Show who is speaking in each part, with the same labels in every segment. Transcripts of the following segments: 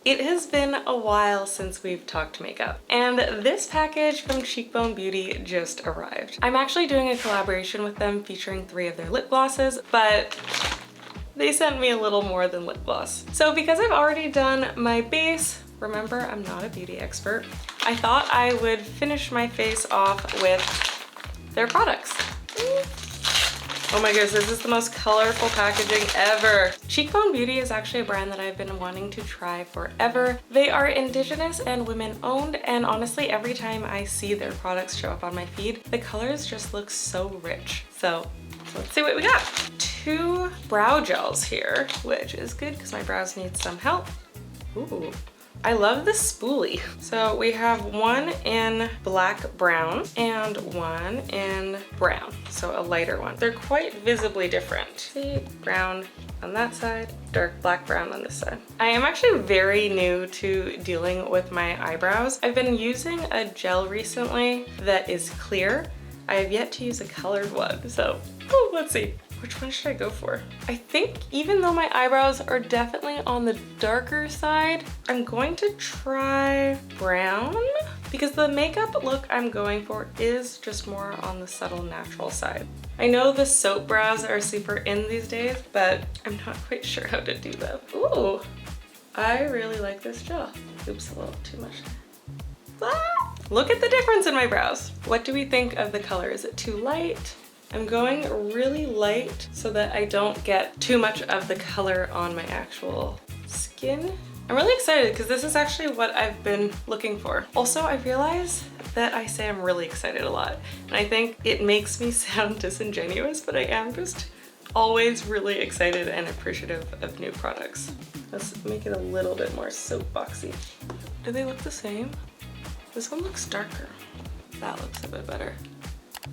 Speaker 1: It has been a while since we've talked makeup, and this package from Cheekbone Beauty just arrived. I'm actually doing a collaboration with them featuring 3 of their lip glosses, but they sent me a little more than lip gloss. So because I've already done my base, remember I'm not a beauty expert, I thought I would finish my face off with their products. Oh my goodness, this is the most colorful packaging ever. Cheekbone Beauty is actually a brand that I've been wanting to try forever. They are Indigenous and women-owned, and honestly, every time I see their products show up on my feed, the colors just look so rich. So let's see what we got. 2 brow gels here, which is good because my brows need some help. Ooh. I love the spoolie. So we have one in black brown and one in brown, so a lighter one. They're quite visibly different. See, brown on that side, dark black brown on this side. I am actually very new to dealing with my eyebrows. I've been using a gel recently that is clear. I have yet to use a colored one, so let's see. Which one should I go for? I think even though my eyebrows are definitely on the darker side, I'm going to try brown because the makeup look I'm going for is just more on the subtle natural side. I know the soap brows are super in these days, but I'm not quite sure how to do them. Ooh, I really like this gel. Oops, a little too much. Ah! Look at the difference in my brows. What do we think of the color? Is it too light? I'm going really light so that I don't get too much of the color on my actual skin. I'm really excited because this is actually what I've been looking for. Also, I realize that I say I'm really excited a lot, and I think it makes me sound disingenuous, but I am just always really excited and appreciative of new products. Let's make it a little bit more soapboxy. Do they look the same? This one looks darker. That looks a bit better.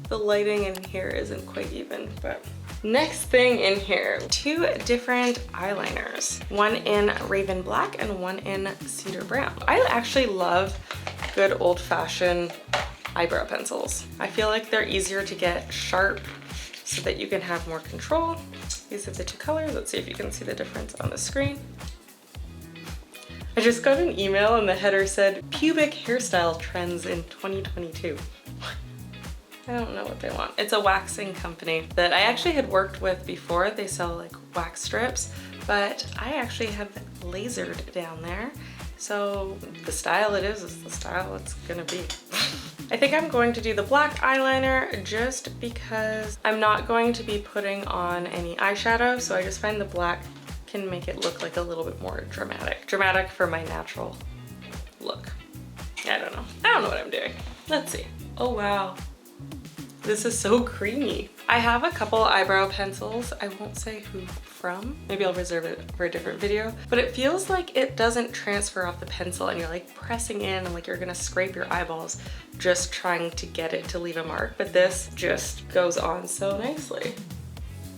Speaker 1: The lighting in here isn't quite even, but next thing in here, 2 different eyeliners. One in Raven Black and one in Cedar Brown. I actually love good old-fashioned eyebrow pencils. I feel like they're easier to get sharp so that you can have more control. These are the 2 colors. Let's see if you can see the difference on the screen. I just got an email and the header said, pubic hairstyle trends in 2022. I don't know what they want. It's a waxing company that I actually had worked with before. They sell like wax strips, but I actually have lasered down there. So the style it is the style it's gonna be. I think I'm going to do the black eyeliner just because I'm not going to be putting on any eyeshadow, so I just find the black can make it look like a little bit more dramatic. Dramatic for my natural look. I don't know what I'm doing. Let's see. Oh wow. This is so creamy. I have a couple eyebrow pencils. I won't say who from. Maybe I'll reserve it for a different video. But it feels like it doesn't transfer off the pencil and you're like pressing in and like you're gonna scrape your eyeballs just trying to get it to leave a mark. But this just goes on so nicely.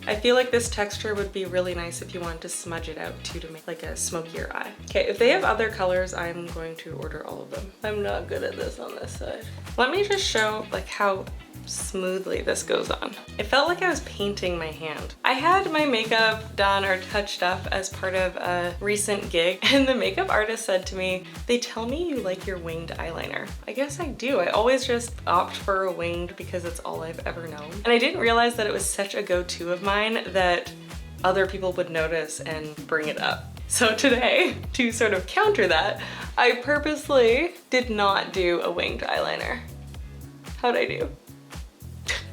Speaker 1: I feel like this texture would be really nice if you wanted to smudge it out too to make like a smokier eye. Okay, if they have other colors, I'm going to order all of them. I'm not good at this on this side. Let me just show like how smoothly this goes on. It felt like I was painting my hand. I had my makeup done or touched up as part of a recent gig, and the makeup artist said to me, they tell me you like your winged eyeliner. I guess I do. I always just opt for a winged because it's all I've ever known. And I didn't realize that it was such a go-to of mine that other people would notice and bring it up. So today, to sort of counter that, I purposely did not do a winged eyeliner. How'd I do?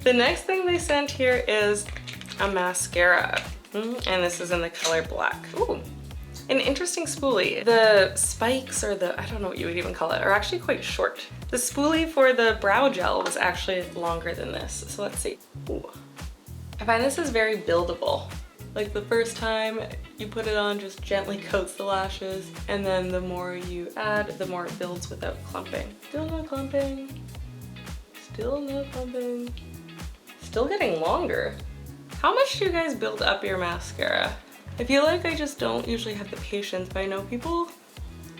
Speaker 1: The next thing they sent here is a mascara, and this is in the color black. Ooh, an interesting spoolie. The spikes, or I don't know what you would even call it, are actually quite short. The spoolie for the brow gel was actually longer than this, so let's see. Ooh. I find this is very buildable. Like the first time you put it on, just gently coats the lashes, and then the more you add, the more it builds without clumping. Still no clumping. Still no clumping. Still getting longer. How much do you guys build up your mascara? I feel like I just don't usually have the patience, but I know people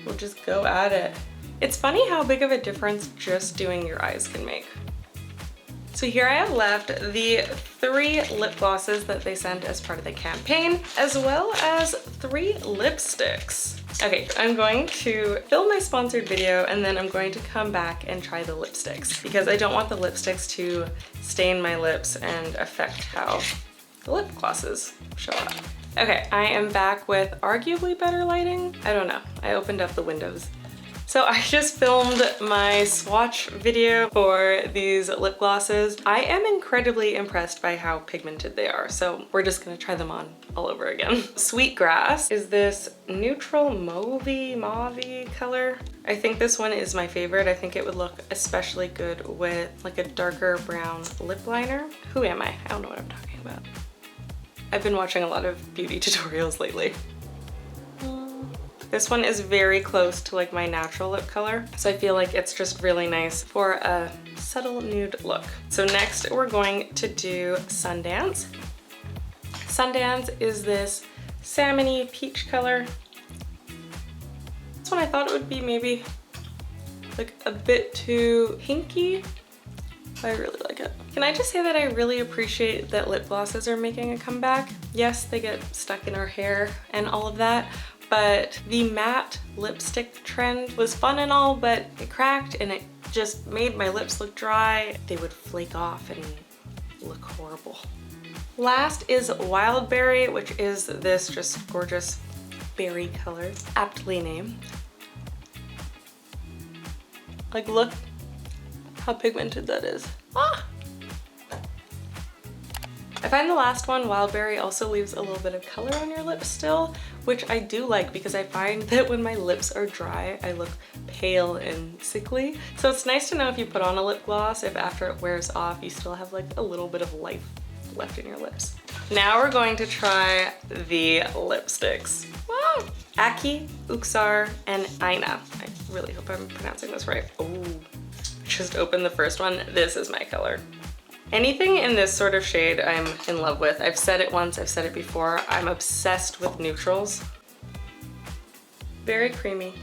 Speaker 1: will just go at it. It's funny how big of a difference just doing your eyes can make. So here I have left the 3 lip glosses that they sent as part of the campaign, as well as 3 lipsticks. Okay, I'm going to film my sponsored video and then I'm going to come back and try the lipsticks because I don't want the lipsticks to stain my lips and affect how the lip glosses show up. Okay, I am back with arguably better lighting. I don't know, I opened up the windows. So I just filmed my swatch video for these lip glosses. I am incredibly impressed by how pigmented they are, so we're just gonna try them on all over again. Sweetgrass is this neutral mauve color. I think this one is my favorite. I think it would look especially good with like a darker brown lip liner. Who am I? I don't know what I'm talking about. I've been watching a lot of beauty tutorials lately. This one is very close to like my natural lip color, so I feel like it's just really nice for a subtle nude look. So next we're going to do Sundance. Sundance is this salmony peach color. This one I thought it would be maybe like a bit too pinky. I really like it. Can I just say that I really appreciate that lip glosses are making a comeback? Yes, they get stuck in our hair and all of that, but the matte lipstick trend was fun and all, but it cracked and it just made my lips look dry. They would flake off and look horrible. Last is Wild Berry, which is this just gorgeous berry color, aptly named. Like, look how pigmented that is. Ah! I find the last one, Wild Berry, also leaves a little bit of color on your lips still, which I do like because I find that when my lips are dry, I look pale and sickly. So it's nice to know if you put on a lip gloss, if after it wears off, you still have like a little bit of life left in your lips. Now we're going to try the lipsticks. Wow! Aki, Uxar, and Aina. I really hope I'm pronouncing this right. Oh, just opened the first one. This is my color. Anything in this sort of shade I'm in love with. I've said it once, I've said it before. I'm obsessed with neutrals. Very creamy.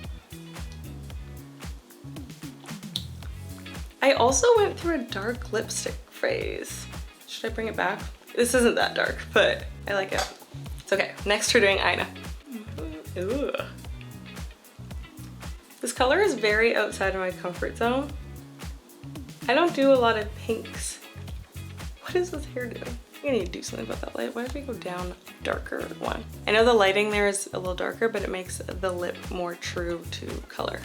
Speaker 1: I also went through a dark lipstick phase. Should I bring it back? This isn't that dark, but I like it. It's okay. Next we're doing Aina. Ooh. This color is very outside of my comfort zone. I don't do a lot of pinks. What is this hair doing? I'm gonna need to do something about that light. Why don't we go down a darker one? I know the lighting there is a little darker, but it makes the lip more true to color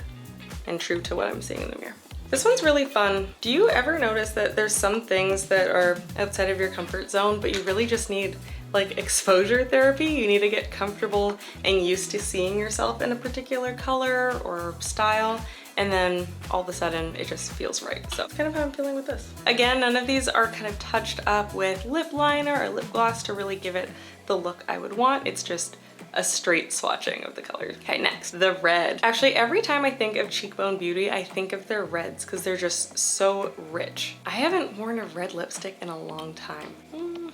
Speaker 1: and true to what I'm seeing in the mirror. This one's really fun. Do you ever notice that there's some things that are outside of your comfort zone, but you really just need like exposure therapy? You need to get comfortable and used to seeing yourself in a particular color or style, and then all of a sudden it just feels right. So that's kind of how I'm feeling with this. Again, none of these are kind of touched up with lip liner or lip gloss to really give it the look I would want. It's just a straight swatching of the colors. Okay, next, the red. Actually, every time I think of Cheekbone Beauty, I think of their reds because they're just so rich. I haven't worn a red lipstick in a long time.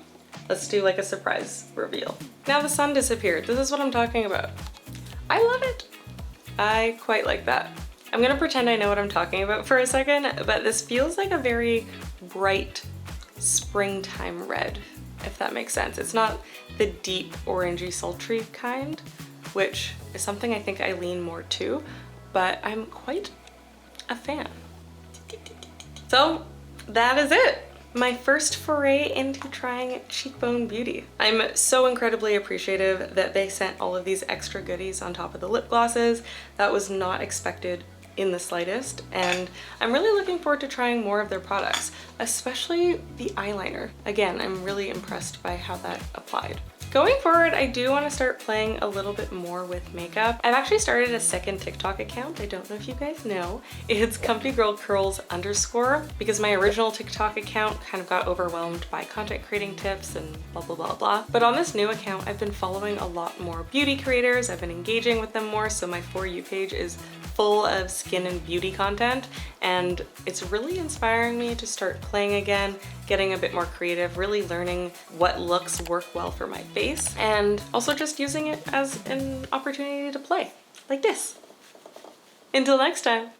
Speaker 1: Let's do like a surprise reveal. Now the sun disappeared. This is what I'm talking about. I love it. I quite like that. I'm gonna pretend I know what I'm talking about for a second, but this feels like a very bright springtime red, if that makes sense. It's not the deep orangey sultry kind, which is something I think I lean more to, but I'm quite a fan. So that is it. My first foray into trying Cheekbone Beauty. I'm so incredibly appreciative that they sent all of these extra goodies on top of the lip glosses. That was not expected in the slightest, and I'm really looking forward to trying more of their products, especially the eyeliner. Again, I'm really impressed by how that applied. Going forward, I do want to start playing a little bit more with makeup. I've actually started a second TikTok account. I don't know if you guys know. It's comfygirlcurls_, because my original TikTok account kind of got overwhelmed by content creating tips and blah, blah, blah, blah. But on this new account, I've been following a lot more beauty creators. I've been engaging with them more, so my For You page is full of skin and beauty content, and it's really inspiring me to start playing again, getting a bit more creative, really learning what looks work well for my face, and also just using it as an opportunity to play, like this. Until next time.